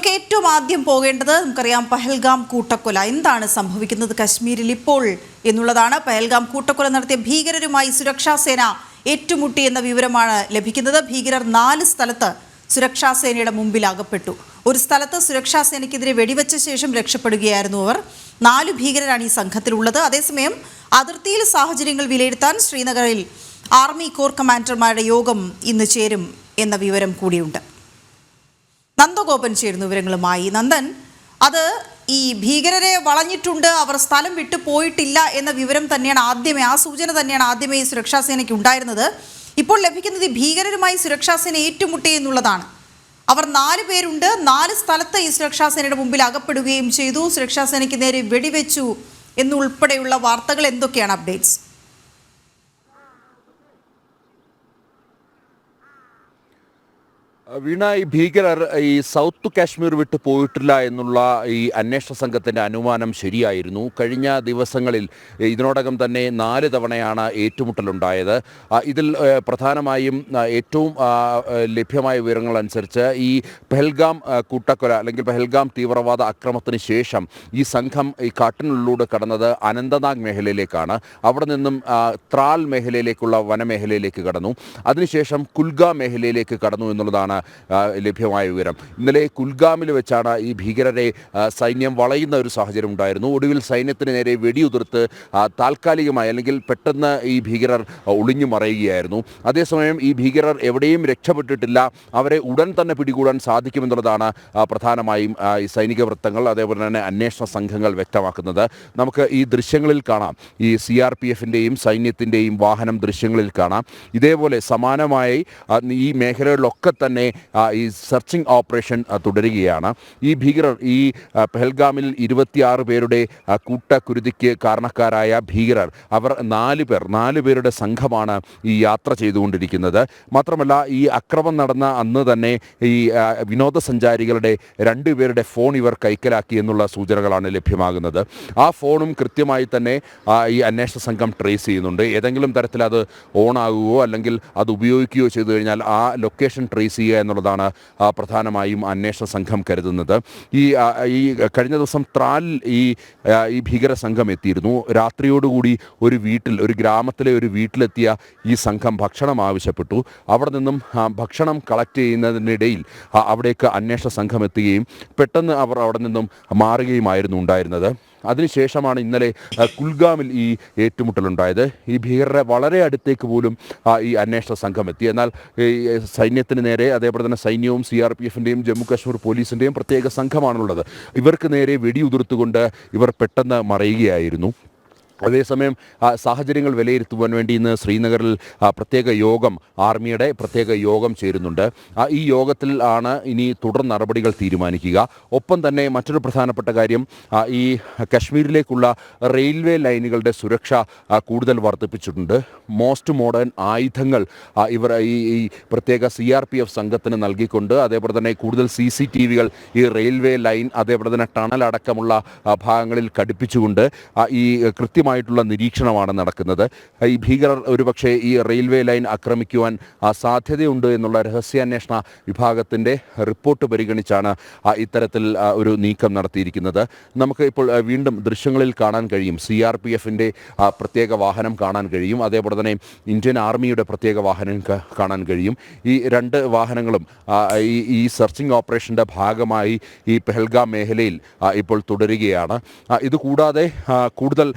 നമുക്ക് ഏറ്റവും ആദ്യം പോകേണ്ടത് നമുക്കറിയാം പഹൽഗാം കൂട്ടക്കൊല. എന്താണ് സംഭവിക്കുന്നത് കശ്മീരിൽ ഇപ്പോൾ എന്നുള്ളതാണ്. പഹൽഗാം കൂട്ടക്കൊല നടത്തിയ ഭീകരരുമായി സുരക്ഷാ സേന ഏറ്റുമുട്ടി എന്ന വിവരമാണ് ലഭിക്കുന്നത്. ഭീകരർ 4 സ്ഥലത്ത് സുരക്ഷാ സേനയുടെ മുമ്പിൽ അകപ്പെട്ടു. ഒരു സ്ഥലത്ത് സുരക്ഷാ സേനയ്ക്കെതിരെ വെടിവെച്ച ശേഷം രക്ഷപ്പെടുകയായിരുന്നു അവർ. 4 ഭീകരരാണ് ഈ സംഘത്തിലുള്ളത്. അതേസമയം അതിർത്തിയിൽ സാഹചര്യങ്ങൾ വിലയിരുത്താൻ ശ്രീനഗറിൽ ആർമി കോർ കമാൻഡർമാരുടെ യോഗം ഇന്ന് ചേരും എന്ന വിവരം കൂടിയുണ്ട്. നന്ദഗോപൻ ചേരുന്നു വിവരങ്ങളുമായി. നന്ദൻ, അത് ഈ ഭീകരരെ വളഞ്ഞിട്ടുണ്ട്, അവർ സ്ഥലം വിട്ടു പോയിട്ടില്ല എന്ന വിവരം തന്നെയാണ് ആദ്യമേ, ആ സൂചന തന്നെയാണ് ആദ്യമേ ഈ സുരക്ഷാ സേനയ്ക്ക് ഉണ്ടായിരുന്നത്. ഇപ്പോൾ ലഭിക്കുന്നത് ഈ ഭീകരരുമായി സുരക്ഷാ സേന ഏറ്റുമുട്ടി എന്നുള്ളതാണ്. അവർ 4 പേരുണ്ട്, 4 സ്ഥലത്ത് ഈ സുരക്ഷാ സേനയുടെ മുമ്പിൽ അകപ്പെടുകയും ചെയ്തു. സുരക്ഷാ സേനയ്ക്ക് നേരെ വെടിവെച്ചു എന്നുൾപ്പെടെയുള്ള വാർത്തകൾ. എന്തൊക്കെയാണ് അപ്ഡേറ്റ്സ്? വീണ, ഈ ഭീകരർ ഈ സൗത്ത് കാശ്മീർ വിട്ട് പോയിട്ടില്ല എന്നുള്ള ഈ അന്വേഷണ സംഘത്തിൻ്റെ അനുമാനം ശരിയായിരുന്നു. കഴിഞ്ഞ ദിവസങ്ങളിൽ ഇതിനോടകം തന്നെ 4 തവണയാണ് ഏറ്റുമുട്ടലുണ്ടായത്. ഇതിൽ പ്രധാനമായും ഏറ്റവും ലഭ്യമായ വിവരങ്ങളനുസരിച്ച് ഈ പഹൽഗാം കൂട്ടക്കൊല അല്ലെങ്കിൽ പഹൽഗാം തീവ്രവാദ അക്രമത്തിന് ശേഷം ഈ സംഘം ഈ കാട്ടിനുള്ളിലൂടെ കടന്നത് അനന്തനാഗ് മേഖലയിലേക്കാണ്. അവിടെ നിന്നും ത്രാൽ മേഖലയിലേക്കുള്ള വനമേഖലയിലേക്ക് കടന്നു. അതിനുശേഷം കുൽഗാം മേഖലയിലേക്ക് കടന്നു എന്നുള്ളതാണ് ലഭ്യമായ വിവരം. ഇന്നലെ കുൽഗാമിൽ വെച്ചാണ് ഈ ഭീകരരെ സൈന്യം വളയുന്ന ഒരു സാഹചര്യം ഉണ്ടായിരുന്നു. ഒടുവിൽ സൈന്യത്തിന് നേരെ വെടിയുതിർത്ത് താൽക്കാലികമായി അല്ലെങ്കിൽ പെട്ടെന്ന് ഈ ഭീകരർ ഒളിഞ്ഞു മറയുകയായിരുന്നു. അതേസമയം ഈ ഭീകരർ എവിടെയും രക്ഷപ്പെട്ടിട്ടില്ല, അവരെ ഉടൻ തന്നെ പിടികൂടാൻ സാധിക്കുമെന്നുള്ളതാണ് പ്രധാനമായും ഈ സൈനിക വൃത്തങ്ങൾ അതേപോലെ തന്നെ അന്വേഷണ സംഘങ്ങൾ വ്യക്തമാക്കുന്നത്. നമുക്ക് ഈ ദൃശ്യങ്ങളിൽ കാണാം, ഈ CRPFൻ്റെയും സൈന്യത്തിൻ്റെയും വാഹനം ദൃശ്യങ്ങളിൽ കാണാം. ഇതേപോലെ സമാനമായി ഈ മേഖലകളിലൊക്കെ തന്നെ ഈ സെർച്ചിങ് ഓപ്പറേഷൻ തുടരുകയാണ്. ഈ ഭീകരർ ഈ പഹൽഗാമിൽ 26 പേരുടെ കൂട്ടക്കുരുതിക്ക് കാരണക്കാരായ ഭീകരർ അവർ 4 പേരുടെ സംഘമാണ് ഈ യാത്ര ചെയ്തുകൊണ്ടിരിക്കുന്നത്. മാത്രമല്ല, ഈ അക്രമം നടന്ന അന്ന് തന്നെ ഈ വിനോദസഞ്ചാരികളുടെ 2 പേരുടെ ഫോൺ ഇവർ കൈക്കലാക്കി എന്നുള്ള സൂചനകളാണ് ലഭ്യമാകുന്നത്. ആ ഫോണും കൃത്യമായി തന്നെ ഈ അന്വേഷണ സംഘം ട്രേസ് ചെയ്യുന്നുണ്ട്. ഏതെങ്കിലും തരത്തിൽ അത് ഓണാകുകയോ അല്ലെങ്കിൽ അത് ഉപയോഗിക്കുകയോ ചെയ്തു കഴിഞ്ഞാൽ ആ ലൊക്കേഷൻ ട്രേസ് ചെയ്യുക എന്നുള്ളതാണ് പ്രധാനമായും അന്വേഷണ സംഘം കരുതുന്നത്. ഈ കഴിഞ്ഞ ദിവസം ത്രാൽ ഈ ഭീകര സംഘം എത്തിയിരുന്നു. രാത്രിയോടുകൂടി ഒരു ഗ്രാമത്തിലെ ഒരു വീട്ടിലെത്തിയ ഈ സംഘം ഭക്ഷണം ആവശ്യപ്പെട്ടു. അവിടെ നിന്നും ഭക്ഷണം കളക്ട് ചെയ്യുന്നതിനിടയിൽ അവിടേക്ക് അന്വേഷണ സംഘം എത്തുകയും പെട്ടെന്ന് അവർ അവിടെ നിന്നും മാറുകയുമായിരുന്നു ഉണ്ടായിരുന്നത്. അതിനുശേഷമാണ് ഇന്നലെ കുൽഗാമിൽ ഈ ഏറ്റുമുട്ടലുണ്ടായത്. ഈ ഭീകരരെ വളരെ അടുത്തേക്ക് പോലും ഈ അന്വേഷണ സംഘം എത്തി. എന്നാൽ സൈന്യത്തിന് നേരെ അതേപോലെ തന്നെ സൈന്യവും CRPFൻ്റെയും ജമ്മു കാശ്മീർ പോലീസിൻ്റെയും പ്രത്യേക സംഘമാണുള്ളത്. ഇവർക്ക് നേരെ വെടിയുതിർത്തുകൊണ്ട് ഇവർ പെട്ടെന്ന് മറയുകയായിരുന്നു. അതേസമയം സാഹചര്യങ്ങൾ വിലയിരുത്തുവാൻ വേണ്ടി ഇന്ന് ശ്രീനഗറിൽ ആർമിയുടെ പ്രത്യേക യോഗം ചേരുന്നുണ്ട്. ഈ യോഗത്തിൽ ആണ് ഇനി തുടർ നടപടികൾ തീരുമാനിക്കുക. ഒപ്പം തന്നെ മറ്റൊരു പ്രധാനപ്പെട്ട കാര്യം, ഈ കശ്മീരിലേക്കുള്ള റെയിൽവേ ലൈനുകളുടെ സുരക്ഷ കൂടുതൽ വർദ്ധിപ്പിച്ചിട്ടുണ്ട്. മോസ്റ്റ് മോഡേൺ ആയുധങ്ങൾ ഇവർ ഈ പ്രത്യേക CRPF സംഘത്തിന് നൽകിക്കൊണ്ട് അതേപോലെ തന്നെ കൂടുതൽ CCTVകൾ ഈ റെയിൽവേ ലൈൻ അതേപോലെ തന്നെ ടണൽ അടക്കമുള്ള ഭാഗങ്ങളിൽ ഘടിപ്പിച്ചുകൊണ്ട് ഈ കൃത്യമായിട്ടുള്ള നിരീക്ഷണമാണ് നടക്കുന്നത്. ഈ ഭീകരർ ഒരുപക്ഷെ ഈ റെയിൽവേ ലൈൻ ആക്രമിക്കുവാൻ സാധ്യതയുണ്ട് എന്നുള്ള രഹസ്യാന്വേഷണ വിഭാഗത്തിൻ്റെ റിപ്പോർട്ട് പരിഗണിച്ചാണ് ഇത്തരത്തിൽ ഒരു നീക്കം നടത്തിയിരിക്കുന്നത്. നമുക്ക് ഇപ്പോൾ വീണ്ടും ദൃശ്യങ്ങളിൽ കാണാൻ കഴിയും, CRPFൻ്റെ പ്രത്യേക വാഹനം കാണാൻ കഴിയും. അതേപോലെ തന്നെ ഇന്ത്യൻ ആർമിയുടെ പ്രത്യേക വാഹനം കാണാൻ കഴിയും. ഈ 2 വാഹനങ്ങളും ഈ സെർച്ചിങ് ഓപ്പറേഷൻ്റെ ഭാഗമായി ഈ പഹൽഗാം മേഖലയിൽ ഇപ്പോൾ തുടരുകയാണ്. ഇതുകൂടാതെ കൂടുതൽ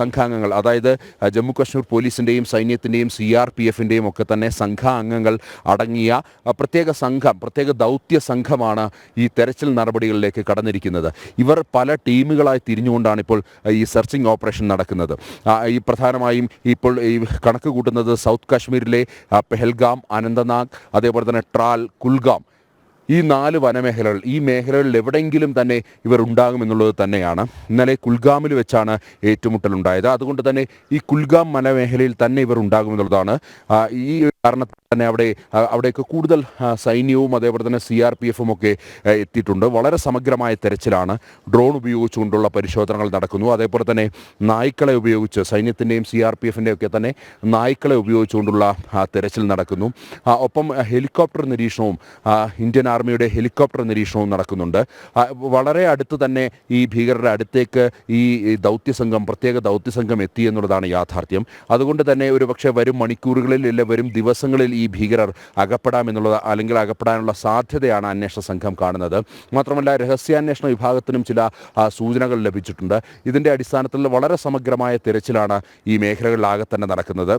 സംഘാംഗങ്ങൾ, അതായത് ജമ്മു കാശ്മീർ പോലീസിൻ്റെയും സൈന്യത്തിൻ്റെയും CRPFൻ്റെയും ഒക്കെ തന്നെ സംഘാംഗങ്ങൾ അടങ്ങിയ പ്രത്യേക ദൗത്യ സംഘമാണ് ഈ തെരച്ചിൽ നടപടികളിലേക്ക് കടന്നിരിക്കുന്നത്. ഇവർ പല ടീമുകളായി തിരിഞ്ഞുകൊണ്ടാണ് ഇപ്പോൾ ഈ സെർച്ചിങ് ഓപ്പറേഷൻ നടക്കുന്നത്. ഈ പ്രധാനമായും ഇപ്പോൾ ഈ കണക്ക് കൂട്ടുന്നത് സൗത്ത് കാശ്മീരിലെ പഹൽഗാം, അനന്തനാഗ് അതേപോലെ തന്നെ ട്രാൽ, കുൽഗാം ഈ 4 വനമേഖലകൾ, ഈ മേഖലകളിൽ എവിടെയെങ്കിലും തന്നെ ഇവർ ഉണ്ടാകുമെന്നുള്ളത് തന്നെയാണ്. ഇന്നലെ കുൽഗാമിൽ വെച്ചാണ് ഏറ്റുമുട്ടലുണ്ടായത്. അതുകൊണ്ട് തന്നെ ഈ കുൽഗാം വനമേഖലയിൽ തന്നെ ഇവർ ഉണ്ടാകുമെന്നുള്ളതാണ്. ഈ കാരണത്തിൽ തന്നെ അവിടേക്ക് കൂടുതൽ സൈന്യവും അതേപോലെ തന്നെ CRPF ഒക്കെ എത്തിയിട്ടുണ്ട്. വളരെ സമഗ്രമായ തെരച്ചിലാണ്. ഡ്രോൺ ഉപയോഗിച്ചുകൊണ്ടുള്ള പരിശോധനകൾ നടക്കുന്നു. അതേപോലെ തന്നെ നായ്ക്കളെ ഉപയോഗിച്ച് സൈന്യത്തിൻ്റെയും CRPFിൻ്റെയും ഒക്കെ തന്നെ നായ്ക്കളെ ഉപയോഗിച്ചുകൊണ്ടുള്ള തെരച്ചിൽ നടക്കുന്നു. ഒപ്പം ഹെലികോപ്റ്റർ നിരീക്ഷണവും ഇന്ത്യൻ ആർമിയുടെ ഹെലികോപ്റ്റർ നിരീക്ഷണവും നടക്കുന്നുണ്ട്. വളരെ അടുത്ത് തന്നെ ഈ ഭീകരരുടെ അടുത്തേക്ക് ഈ പ്രത്യേക ദൗത്യസംഘം എത്തി എന്നുള്ളതാണ് യാഥാർത്ഥ്യം. അതുകൊണ്ട് തന്നെ ഒരുപക്ഷെ വരും മണിക്കൂറുകളിൽ അല്ലെങ്കിൽ വരും ദിവസങ്ങളിൽ ഈ ഭീകരർ അകപ്പെടാമെന്നുള്ളത് അല്ലെങ്കിൽ അകപ്പെടാനുള്ള സാധ്യതയാണ് അന്വേഷണ സംഘം കാണുന്നത്. മാത്രമല്ല രഹസ്യാന്വേഷണ വിഭാഗത്തിനും ചില സൂചനകൾ ലഭിച്ചിട്ടുണ്ട്. ഇതിൻ്റെ അടിസ്ഥാനത്തിൽ വളരെ സമഗ്രമായ തിരച്ചിലാണ് ഈ മേഖലകളിലാകെ തന്നെ നടക്കുന്നത്.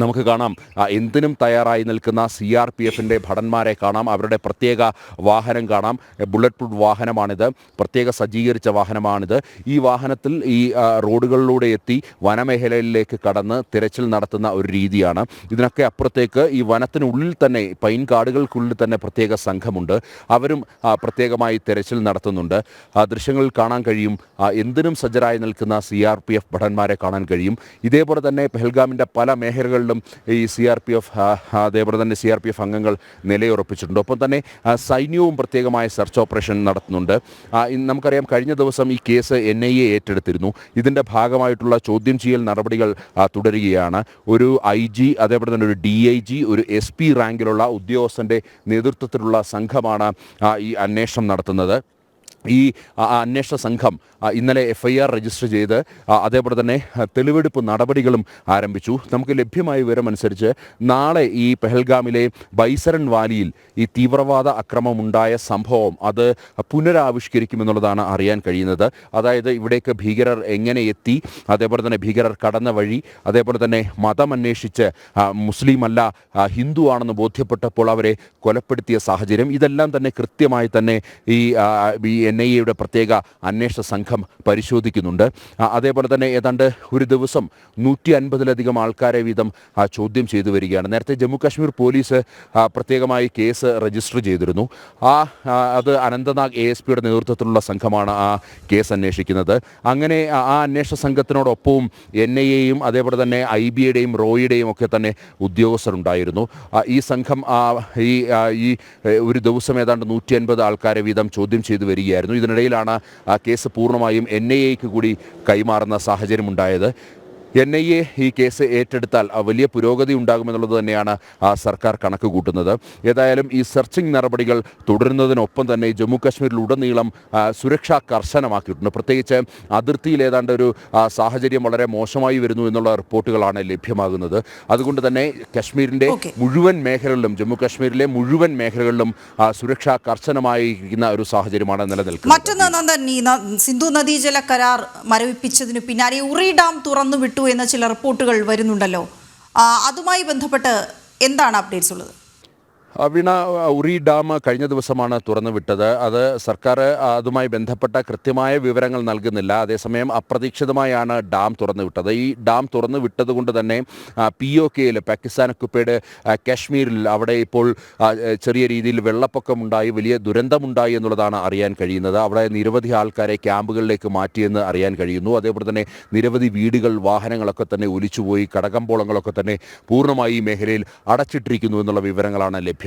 നമുക്ക് കാണാം എന്തിനും തയ്യാറായി നിൽക്കുന്ന CRPFിൻ്റെ ഭടന്മാരെ കാണാം. അവരുടെ പ്രത്യേക വാഹനം കാണാം. ബുള്ളറ്റ് പ്രൂഫ് വാഹനമാണിത്. പ്രത്യേക സജ്ജീകരിച്ച വാഹനമാണിത്. ഈ വാഹനത്തിൽ ഈ റോഡുകളിലൂടെ എത്തി വനമേഖലയിലേക്ക് കടന്ന് തിരച്ചിൽ നടത്തുന്ന ഒരു രീതിയാണ്. ഇതിനൊക്കെ അപ്പുറത്തേക്ക് ഈ വനത്തിനുള്ളിൽ തന്നെ പൈൻ കാടുകൾക്കുള്ളിൽ തന്നെ പ്രത്യേക സംഘമുണ്ട്. അവരും പ്രത്യേകമായി തിരച്ചിൽ നടത്തുന്നുണ്ട്. ദൃശ്യങ്ങളിൽ കാണാൻ കഴിയും എന്തിനും സജ്ജരായി നിൽക്കുന്ന CRPF ഭടന്മാരെ കാണാൻ കഴിയും. ഇതേപോലെ തന്നെ പെഹൽഗാമിൻ്റെ പല മേഖലകളിലും ഈ അതേപോലെ തന്നെ CRPF അംഗങ്ങൾ നിലയുറപ്പിച്ചിട്ടുണ്ട്. ഒപ്പം തന്നെ സൈന്യവും പ്രത്യേകമായ സെർച്ച് ഓപ്പറേഷൻ നടത്തുന്നുണ്ട്. നമുക്കറിയാം കഴിഞ്ഞ ദിവസം ഈ കേസ് NIA ഏറ്റെടുത്തിരുന്നു. ഇതിൻ്റെ ഭാഗമായിട്ടുള്ള ചോദ്യം ചെയ്യൽ നടപടികൾ തുടരുകയാണ്. ഒരു IG അതേപോലെ തന്നെ ഒരു DIG ഒരു SP റാങ്കിലുള്ള ഉദ്യോഗസ്ഥൻ്റെ നേതൃത്വത്തിലുള്ള സംഘമാണ് ഈ അന്വേഷണം നടത്തുന്നത്. ഈ അന്വേഷണ സംഘം ഇന്നലെ FIR രജിസ്റ്റർ ചെയ്ത് അതേപോലെ തന്നെ തെളിവെടുപ്പ് നടപടികളും ആരംഭിച്ചു. നമുക്ക് ലഭ്യമായ വിവരമനുസരിച്ച് നാളെ ഈ പെഹൽഗാമിലെ ബൈസരൺ വാലിയിൽ ഈ തീവ്രവാദ അക്രമമുണ്ടായ സംഭവം അത് പുനരാവിഷ്കരിക്കുമെന്നുള്ളതാണ് അറിയാൻ കഴിയുന്നത്. അതായത് ഇവിടേക്ക് ഭീകരർ എങ്ങനെ എത്തി, അതേപോലെ തന്നെ ഭീകരർ കടന്ന വഴി, അതേപോലെ തന്നെ മതമന്വേഷിച്ച് മുസ്ലിം അല്ല ഹിന്ദു ആണെന്ന് ബോധ്യപ്പെട്ടപ്പോൾ അവരെ കൊലപ്പെടുത്തിയ സാഹചര്യം, ഇതെല്ലാം തന്നെ കൃത്യമായി തന്നെ ഈ NIAയുടെ പ്രത്യേക അന്വേഷണ സംഘം പരിശോധിക്കുന്നുണ്ട്. അതേപോലെ തന്നെ ഏതാണ്ട് ഒരു ദിവസം 150-ലധികം ആൾക്കാരെ വീതം ചോദ്യം ചെയ്തു വരികയാണ്. നേരത്തെ ജമ്മു കാശ്മീർ പോലീസ് പ്രത്യേകമായി കേസ് രജിസ്റ്റർ ചെയ്തിരുന്നു. അത് അനന്തനാഗ് ASPയുടെ നേതൃത്വത്തിലുള്ള സംഘമാണ് ആ കേസ് അന്വേഷിക്കുന്നത്. അങ്ങനെ ആ അന്വേഷണ സംഘത്തിനോടൊപ്പവും NIAയും അതേപോലെ തന്നെ IBയുടെയും റോയുടെയും ഒക്കെ തന്നെ ഉദ്യോഗസ്ഥരുണ്ടായിരുന്നു. ഈ സംഘം ഈ ഒരു ദിവസം ഏതാണ്ട് 150 ആൾക്കാരെ വീതം ചോദ്യം ചെയ്തു വരികയായിരുന്നു. ഇതിനിടയിലാണ് കേസ് പൂർണ്ണമായും NIAക്ക് കൂടി കൈമാറുന്ന സാഹചര്യമുണ്ടായത്. NIA ഈ കേസ് ഏറ്റെടുത്താൽ വലിയ പുരോഗതി ഉണ്ടാകുമെന്നുള്ളത് തന്നെയാണ് സർക്കാർ കണക്ക് കൂട്ടുന്നത്. ഏതായാലും ഈ സെർച്ചിങ് നടപടികൾ തുടരുന്നതിനൊപ്പം തന്നെ ജമ്മു കാശ്മീരിലുടനീളം സുരക്ഷ കർശനമാക്കിയിട്ടുണ്ട്. പ്രത്യേകിച്ച് അതിർത്തിയിൽ ഏതാണ്ട് ഒരു സാഹചര്യം വളരെ മോശമായി വരുന്നു എന്നുള്ള റിപ്പോർട്ടുകളാണ് ലഭ്യമാകുന്നത്. അതുകൊണ്ട് തന്നെ കശ്മീരിൻ്റെ മുഴുവൻ മേഖലകളിലും ജമ്മു കാശ്മീരിലെ മുഴുവൻ മേഖലകളിലും സുരക്ഷ കർശനമായിരിക്കുന്ന ഒരു സാഹചര്യമാണ് നിലനിൽക്കുന്നത്. മറ്റൊന്ന് നന്ദൻ, ഈ സിന്ധു നദീജല കരാർ മരവിപ്പിച്ചതിനു പിന്നാലെ ഉറി ഡാം തുറന്നു വിട്ടു എന്ന ചില റിപ്പോർട്ടുകൾ വരുന്നുണ്ടല്ലോ. അതുമായി ബന്ധപ്പെട്ട് എന്താണ് അപ്ഡേറ്റ്സ് ഉള്ളത്? വീണ, ഉറി ഡാം കഴിഞ്ഞ ദിവസമാണ് തുറന്നു വിട്ടത്. അത് സർക്കാർ അതുമായി ബന്ധപ്പെട്ട കൃത്യമായ വിവരങ്ങൾ നൽകുന്നില്ല. അതേസമയം അപ്രതീക്ഷിതമായാണ് ഡാം തുറന്നു വിട്ടത്. ഈ ഡാം തുറന്നു വിട്ടത് കൊണ്ട് തന്നെ POKയിൽ പാകിസ്ഥാൻ ഒക്കുപ്പൈഡ് കാശ്മീരിൽ അവിടെ ഇപ്പോൾ ചെറിയ രീതിയിൽ വെള്ളപ്പൊക്കമുണ്ടായി, വലിയ ദുരന്തമുണ്ടായി എന്നുള്ളതാണ് അറിയാൻ കഴിയുന്നത്. അവിടെ നിരവധി ആൾക്കാരെ ക്യാമ്പുകളിലേക്ക് മാറ്റിയെന്ന് അറിയാൻ കഴിയുന്നു. അതേപോലെ തന്നെ നിരവധി വീടുകൾ, വാഹനങ്ങളൊക്കെ തന്നെ ഒലിച്ചുപോയി, കടകമ്പോളങ്ങളൊക്കെ തന്നെ പൂർണ്ണമായി ഈ മേഖലയിൽ അടച്ചിട്ടിരിക്കുന്നു എന്നുള്ള വിവരങ്ങളാണ് ലഭ്യമാകുന്നത്.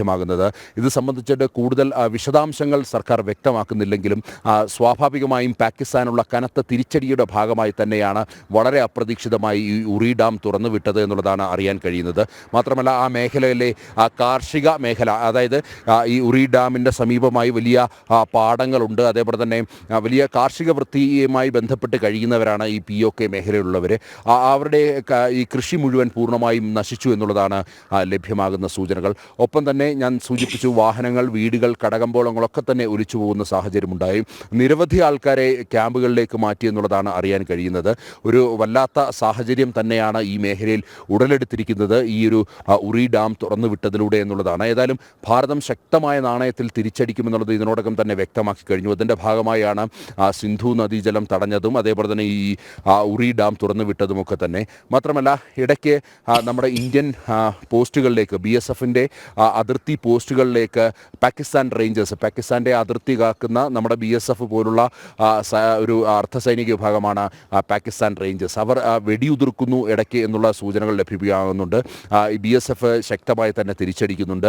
ഇത് സംബന്ധിച്ചിട്ട് കൂടുതൽ വിശദാംശങ്ങൾ സർക്കാർ വ്യക്തമാക്കുന്നില്ലെങ്കിലും സ്വാഭാവികമായും പാകിസ്ഥാനുള്ള കനത്ത തിരിച്ചടിയുടെ ഭാഗമായി തന്നെയാണ് വളരെ അപ്രതീക്ഷിതമായി ഈ ഉറി ഡാം തുറന്നു വിട്ടത് എന്നുള്ളതാണ് അറിയാൻ കഴിയുന്നത്. മാത്രമല്ല ആ മേഖലയിലെ കാർഷിക മേഖല, അതായത് ഈ ഉറി ഡാമിൻ്റെ സമീപമായി വലിയ പാടങ്ങളുണ്ട്. അതേപോലെ തന്നെ വലിയ കാർഷിക വൃത്തിയുമായി ബന്ധപ്പെട്ട് കഴിയുന്നവരാണ് ഈ POK മേഖലയിലുള്ളവർ. അവരുടെ ഈ കൃഷി മുഴുവൻ പൂർണ്ണമായും നശിച്ചു എന്നുള്ളതാണ് ലഭ്യമാകുന്ന സൂചനകൾ. ഒപ്പം തന്നെ ഞാൻ സൂചിപ്പിച്ചു, വാഹനങ്ങൾ, വീടുകൾ, കടകമ്പോളങ്ങളൊക്കെ തന്നെ ഒലിച്ചു പോകുന്ന സാഹചര്യമുണ്ടായി. നിരവധി ആൾക്കാരെ ക്യാമ്പുകളിലേക്ക് മാറ്റി എന്നുള്ളതാണ് അറിയാൻ കഴിയുന്നത്. ഒരു വല്ലാത്ത സാഹചര്യം തന്നെയാണ് ഈ മേഖലയിൽ ഉടലെടുത്തിരിക്കുന്നത് ഈ ഒരു ഉറി ഡാം തുറന്നു വിട്ടതിലൂടെ എന്നുള്ളതാണ്. ഏതായാലും ഭാരതം ശക്തമായ നാണയത്തിൽ തിരിച്ചടിക്കുമെന്നുള്ളത് ഇതിനോടകം തന്നെ വ്യക്തമാക്കി കഴിഞ്ഞു. അതിൻ്റെ ഭാഗമായാണ് സിന്ധു നദീജലം തടഞ്ഞതും അതേപോലെ തന്നെ ഈ ഉറി ഡാം തുറന്നു വിട്ടതുമൊക്കെ തന്നെ. മാത്രമല്ല ഇടയ്ക്ക് നമ്മുടെ ഇന്ത്യൻ പോസ്റ്റുകളിലേക്ക് BSFിൻ്റെ അതിർത്തി അതിർത്തി പോസ്റ്റുകളിലേക്ക് പാകിസ്ഥാൻ റേഞ്ചേഴ്സ്, പാകിസ്ഥാൻ്റെ അതിർത്തി കാക്കുന്ന നമ്മുടെ BSF പോലുള്ള ഒരു അർദ്ധസൈനിക വിഭാഗമാണ് പാകിസ്ഥാൻ റേഞ്ചേഴ്സ്. അവർ വെടിയുതിർക്കുന്നു ഇടയ്ക്ക് എന്നുള്ള സൂചനകൾ ലഭ്യമാകുന്നുണ്ട്. BSF ശക്തമായി തന്നെ തിരിച്ചടിക്കുന്നുണ്ട്.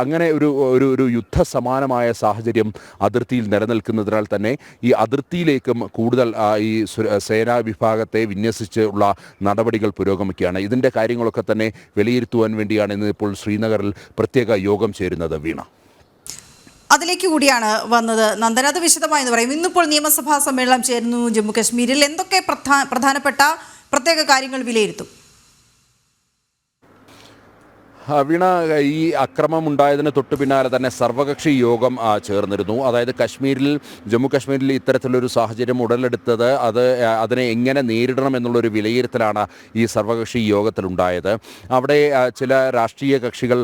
അങ്ങനെ ഒരു യുദ്ധസമാനമായ സാഹചര്യം അതിർത്തിയിൽ നിലനിൽക്കുന്നതിനാൽ തന്നെ ഈ അതിർത്തിയിലേക്കും കൂടുതൽ ഈ സേനാ വിഭാഗത്തെ വിന്യസിച്ചുള്ള നടപടികൾ പുരോഗമിക്കുകയാണ്. ഇതിൻ്റെ കാര്യങ്ങളൊക്കെ തന്നെ വിലയിരുത്തുവാൻ വേണ്ടിയാണ് ഇന്ന് ഇപ്പോൾ ശ്രീനഗറിൽ പ്രത്യേക യോഗം ചേരുന്നത്. വീണ, അതിലേക്ക് കൂടിയാണ് വന്നത്. നന്ദന, അത് വിശദമായി എന്ന് പറയും. ഇന്നിപ്പോൾ നിയമസഭാ സമ്മേളനം ചേരുന്നു ജമ്മു കശ്മീരിൽ. എന്തൊക്കെ പ്രധാനപ്പെട്ട പ്രത്യേക കാര്യങ്ങൾ വിലയിരുത്തും? വീണ, ഈ അക്രമം ഉണ്ടായതിന് തൊട്ടു പിന്നാലെ തന്നെ സർവകക്ഷി യോഗം ചേർന്നിരുന്നു. അതായത് ജമ്മു കശ്മീരിൽ ഇത്തരത്തിലൊരു സാഹചര്യം ഉടലെടുത്തത് അതിനെ എങ്ങനെ നേരിടണം എന്നുള്ളൊരു വിലയിരുത്തലാണ് ഈ സർവകക്ഷി യോഗത്തിലുണ്ടായത്. അവിടെ ചില രാഷ്ട്രീയ കക്ഷികൾ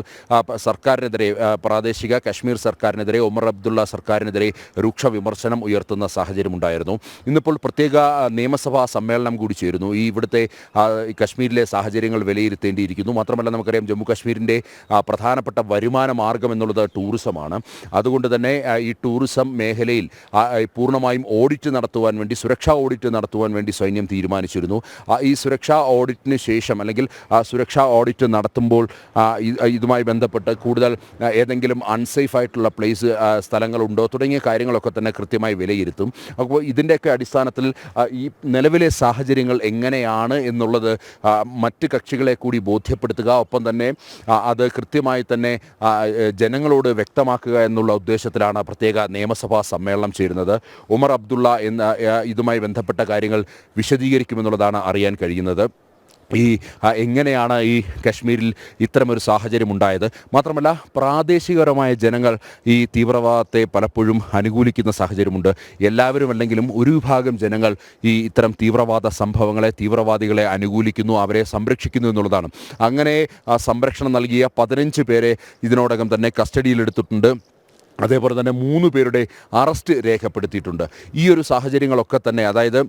സർക്കാരിനെതിരെ, പ്രാദേശിക കശ്മീർ സർക്കാരിനെതിരെ, ഒമർ അബ്ദുള്ള സർക്കാരിനെതിരെ രൂക്ഷ വിമർശനം ഉയർത്തുന്ന സാഹചര്യമുണ്ടായിരുന്നു. ഇന്നിപ്പോൾ പ്രത്യേക നിയമസഭാ സമ്മേളനം കൂടി ചേരുന്നു. ഇവിടുത്തെ കശ്മീരിലെ സാഹചര്യങ്ങൾ വിലയിരുത്തേണ്ടിയിരിക്കുന്നു. മാത്രമല്ല, നമുക്കറിയാം ജമ്മു കശ്മീരിൻ്റെ പ്രധാനപ്പെട്ട വരുമാന മാർഗം എന്നുള്ളത് ടൂറിസമാണ്. അതുകൊണ്ട് തന്നെ ഈ ടൂറിസം മേഖലയിൽ പൂർണ്ണമായും ഓഡിറ്റ് നടത്തുവാൻ വേണ്ടി, സുരക്ഷാ ഓഡിറ്റ് നടത്തുവാൻ വേണ്ടി സൈന്യം തീരുമാനിച്ചിരുന്നു. ഈ സുരക്ഷാ ഓഡിറ്റിന് ശേഷം, അല്ലെങ്കിൽ സുരക്ഷാ ഓഡിറ്റ് നടത്തുമ്പോൾ ഇതുമായി ബന്ധപ്പെട്ട് കൂടുതൽ ഏതെങ്കിലും അൺസേഫ് ആയിട്ടുള്ള സ്ഥലങ്ങളുണ്ടോ തുടങ്ങിയ കാര്യങ്ങളൊക്കെ തന്നെ കൃത്യമായി വിലയിരുത്തും. അപ്പോൾ ഇതിൻ്റെയൊക്കെ അടിസ്ഥാനത്തിൽ ഈ നിലവിലെ സാഹചര്യങ്ങൾ എങ്ങനെയാണ് എന്നുള്ളത് മറ്റ് കക്ഷികളെ കൂടി ബോധ്യപ്പെടുത്തുക, ഒപ്പം തന്നെ അത് കൃത്യമായി തന്നെ ജനങ്ങളോട് വ്യക്തമാക്കുക എന്നുള്ള ഉദ്ദേശത്തിലാണ് പ്രത്യേക നിയമസഭാ സമ്മേളനം ചേരുന്നത്. ഉമർ അബ്ദുള്ള ഇതുമായി ബന്ധപ്പെട്ട കാര്യങ്ങൾ വിശദീകരിക്കുമെന്നുള്ളതാണ് അറിയാൻ കഴിയുന്നത്. എങ്ങനെയാണ് ഈ കശ്മീരിൽ ഇത്തരമൊരു സാഹചര്യം ഉണ്ടായത്, മാത്രമല്ല പ്രാദേശികപരമായ ജനങ്ങൾ ഈ തീവ്രവാദത്തെ പലപ്പോഴും അനുകൂലിക്കുന്ന സാഹചര്യമുണ്ട്. എല്ലാവരും അല്ലെങ്കിലും ഒരു വിഭാഗം ജനങ്ങൾ ഇത്തരം തീവ്രവാദ സംഭവങ്ങളെ, തീവ്രവാദികളെ അനുകൂലിക്കുന്നു, അവരെ സംരക്ഷിക്കുന്നു എന്നുള്ളതാണ്. അങ്ങനെ സംരക്ഷണം നൽകിയ 15 പേരെ ഇതിനോടകം തന്നെ കസ്റ്റഡിയിലെടുത്തിട്ടുണ്ട്. അതേപോലെ തന്നെ 3 പേരുടെ അറസ്റ്റ് രേഖപ്പെടുത്തിയിട്ടുണ്ട്. ഈ ഒരു സാഹചര്യങ്ങളൊക്കെ തന്നെ, അതായത്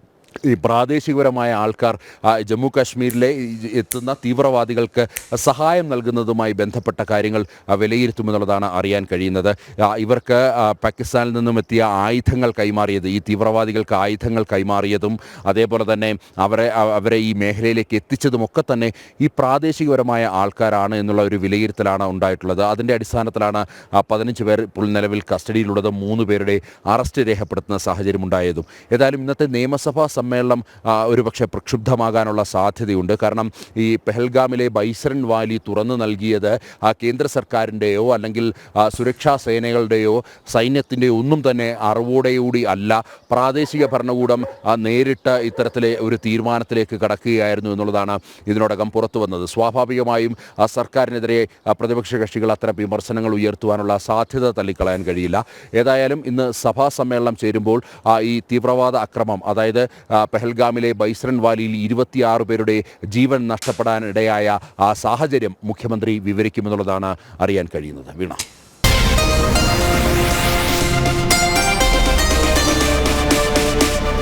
ഈ പ്രാദേശികപരമായ ആൾക്കാർ ജമ്മു കാശ്മീരിലെ എത്തുന്ന തീവ്രവാദികൾക്ക് സഹായം നൽകുന്നതുമായി ബന്ധപ്പെട്ട കാര്യങ്ങൾ വിലയിരുത്തുമെന്നുള്ളതാണ് അറിയാൻ കഴിയുന്നത്. ഇവർക്ക് പാകിസ്ഥാനിൽ നിന്നും എത്തിയ ആയുധങ്ങൾ കൈമാറിയത്, ഈ തീവ്രവാദികൾക്ക് ആയുധങ്ങൾ കൈമാറിയതും അതേപോലെ തന്നെ അവരെ ഈ മേഖലയിലേക്ക് എത്തിച്ചതുമൊക്കെ തന്നെ ഈ പ്രാദേശികപരമായ ആൾക്കാരാണ് എന്നുള്ള ഒരു വിലയിരുത്തലാണ് ഉണ്ടായിട്ടുള്ളത്. അതിൻ്റെ അടിസ്ഥാനത്തിലാണ് 15 പേർ ഇപ്പോൾ നിലവിൽ കസ്റ്റഡിയിലുള്ളതും 3 പേരുടെ അറസ്റ്റ് രേഖപ്പെടുത്തുന്ന സാഹചര്യമുണ്ടായതും. ഏതായാലും ഇന്നത്തെ നിയമസഭാ സമ്മേളനം ഒരുപക്ഷെ പ്രക്ഷുബ്ധമാകാനുള്ള സാധ്യതയുണ്ട്. കാരണം ഈ പെഹൽഗാമിലെ ബൈസരൻ വാലി തുറന്നു നൽകിയത് കേന്ദ്ര സർക്കാരിൻ്റെയോ അല്ലെങ്കിൽ സുരക്ഷാ സേനകളുടെയോ സൈന്യത്തിൻ്റെയോ ഒന്നും തന്നെ അറിവോടെയൂടി അല്ല. പ്രാദേശിക ഭരണകൂടം നേരിട്ട് ഇത്തരത്തിലെ ഒരു തീരുമാനത്തിലേക്ക് കടക്കുകയായിരുന്നു എന്നുള്ളതാണ് ഇതിനോടകം പുറത്തു വന്നത്. സ്വാഭാവികമായും സർക്കാരിനെതിരെ പ്രതിപക്ഷ കക്ഷികൾ അത്തരം വിമർശനങ്ങൾ ഉയർത്തുവാനുള്ള സാധ്യത തള്ളിക്കളയാൻ കഴിയില്ല. ഏതായാലും ഇന്ന് സഭാ സമ്മേളനം ചേരുമ്പോൾ ഈ തീവ്രവാദ അക്രമം, അതായത് പെഹൽഗാമിലെ ബൈസരൻ വാലിയിൽ 26 പേരുടെ ജീവൻ നഷ്ടപ്പെടാനിടയായ ആ സാഹചര്യം മുഖ്യമന്ത്രി വിവരിക്കുമെന്നുള്ളതാണ് അറിയാൻ കഴിയുന്നത്. വീണ.